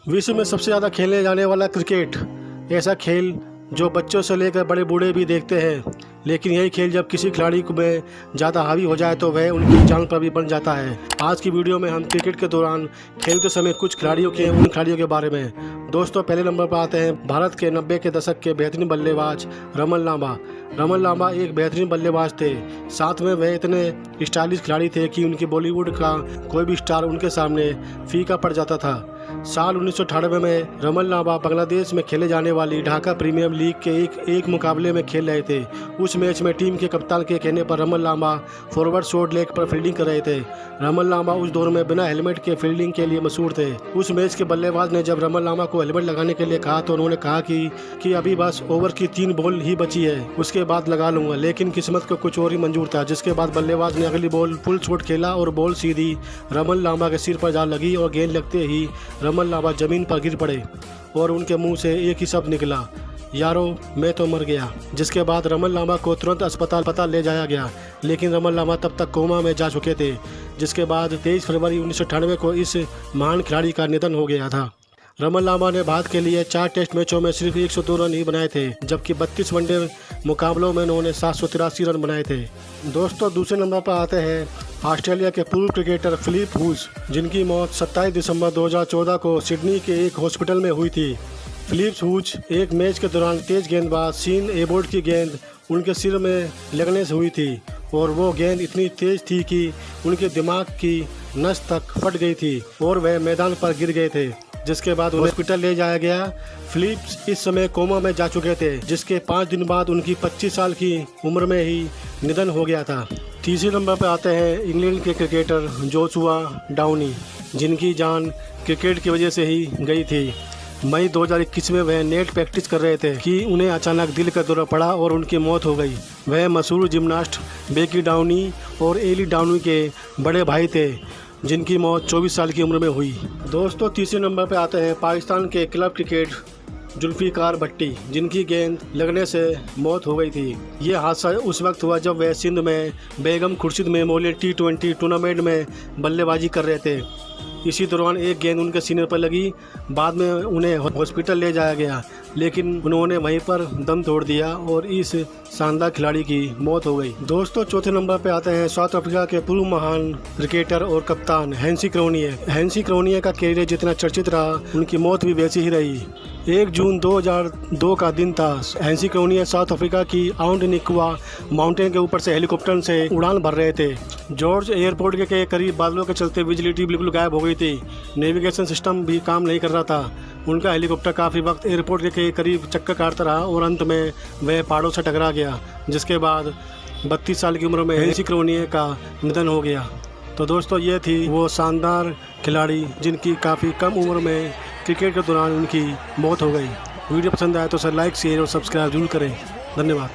विश्व में सबसे ज़्यादा खेले जाने वाला क्रिकेट ऐसा खेल जो बच्चों से लेकर बड़े बूढ़े भी देखते हैं, लेकिन यही खेल जब किसी खिलाड़ी में ज़्यादा हावी हो जाए तो वह उनकी जान पर भी बन जाता है। आज की वीडियो में हम क्रिकेट के दौरान खेलते समय कुछ खिलाड़ियों के बारे में। दोस्तों, पहले नंबर पर आते हैं भारत के 90 के दशक के बेहतरीन बल्लेबाज रमन लांबा। रमन लांबा एक बेहतरीन बल्लेबाज थे, साथ में वह इतने स्टाइलिश खिलाड़ी थे कि उनकी बॉलीवुड का कोई भी स्टार उनके सामने फीका पड़ जाता था। साल 1998 में रमन लांबा बांग्लादेश में खेले जाने वाली ढाका प्रीमियर लीग के एक मुकाबले में खेल रहे थे। उस मैच में टीम के कप्तान के कहने पर Raman Lamba forward short leg पर फील्डिंग कर रहे थे। रमन लांबा उस दौर में बिना हेलमेट के फील्डिंग के लिए मशहूर थे। उस मैच के बल्लेबाज ने जब रमन लांबा को हेलमेट लगाने के लिए कहा तो उन्होंने कहा कि अभी बस ओवर की 3 बॉल ही बची है, उसके बाद लगा लूंगा, लेकिन किस्मत को कुछ और ही मंजूर था। जिसके बाद बल्लेबाज ने अगली बॉल फुल शॉट खेला और बॉल सीधी रमन लांबा के सिर पर जा लगी और गेंद लगते ही रमन लांबा जमीन पर गिर पड़े और उनके मुंह से एक ही शब्द निकला, यारो मैं तो मर गया। जिसके बाद रमन लांबा को तुरंत अस्पताल ले जाया गया, लेकिन रमन लांबा तब तक कोमा में जा चुके थे। जिसके बाद 23 फरवरी 1998 को इस महान खिलाड़ी का निधन हो गया था। रमन लांबा ने भारत के लिए 4 टेस्ट मैचों में सिर्फ 102 रन ही बनाए थे, जबकि 32 वनडे मुकाबलों में उन्होंने 783 रन बनाए थे। दोस्तों, दूसरे नंबर पर आते हैं ऑस्ट्रेलिया के पूर्व क्रिकेटर फिलिप ह्यूज, जिनकी मौत 27 दिसंबर 2014 को सिडनी के एक हॉस्पिटल में हुई थी। फिलिप ह्यूज एक मैच के दौरान तेज गेंदबाज सीन एबोर्ड की गेंद उनके सिर में लगने से हुई थी और वो गेंद इतनी तेज थी कि उनके दिमाग की नस तक फट गई थी और वह मैदान पर गिर गए थे। जिसके बाद उन्हें हॉस्पिटल ले जाया गया। फिलिप्स इस समय कोमा में जा चुके थे, जिसके 5 दिन बाद उनकी 25 साल की उम्र में ही निधन हो गया था। तीसरे नंबर पर आते हैं इंग्लैंड के क्रिकेटर जोशुआ डाउनी, जिनकी जान क्रिकेट की वजह से ही गई थी। मई 2021 में वह नेट प्रैक्टिस कर रहे थे कि उन्हें अचानक दिल का दौरा पड़ा और उनकी मौत हो गई। वह मशहूर जिम्नास्ट बेकी डाउनी और एली डाउनी के बड़े भाई थे, जिनकी मौत 24 साल की उम्र में हुई। दोस्तों, तीसरे नंबर पर आते हैं पाकिस्तान के क्लब क्रिकेट जुल्फिकार भट्टी, जिनकी गेंद लगने से मौत हो गई थी। ये हादसा उस वक्त हुआ जब वह सिंध में बेगम खुर्शीद मेमोरियल T20 टूर्नामेंट में बल्लेबाजी कर रहे थे। इसी दौरान एक गेंद उनके सीने पर लगी। बाद में उन्हें हॉस्पिटल ले जाया गया, लेकिन उन्होंने वहीं पर दम तोड़ दिया और इस शानदार खिलाड़ी की मौत हो गई। दोस्तों, चौथे नंबर पे आते हैं साउथ अफ्रीका के पूर्व महान क्रिकेटर और कप्तान हैंसी क्रोनिये। हैंसी क्रोनिये का कैरियर जितना चर्चित रहा, उनकी मौत भी वैसी ही रही। 1 जून 2002 का दिन था। हैंसी क्रोनिये साउथ अफ्रीका की आउंट निकुआ माउंटेन के ऊपर से हेलीकॉप्टर से उड़ान भर रहे थे। जॉर्ज एयरपोर्ट के करीब बादलों के चलते विजिबिलिटी बिल्कुल गायब हो गई थी। नेविगेशन सिस्टम भी काम नहीं कर रहा था। उनका हेलीकॉप्टर काफ़ी वक्त एयरपोर्ट के करीब चक्कर काटता रहा और अंत में वह पहाड़ों से टकरा गया। जिसके बाद 32 साल की उम्र में हैंसी क्रोनिये का निधन हो गया। तो दोस्तों, ये थी वो शानदार खिलाड़ी जिनकी काफ़ी कम उम्र में क्रिकेट के दौरान उनकी मौत हो गई। वीडियो पसंद आए तो सर लाइक, शेयर और सब्सक्राइब जरूर करें। धन्यवाद।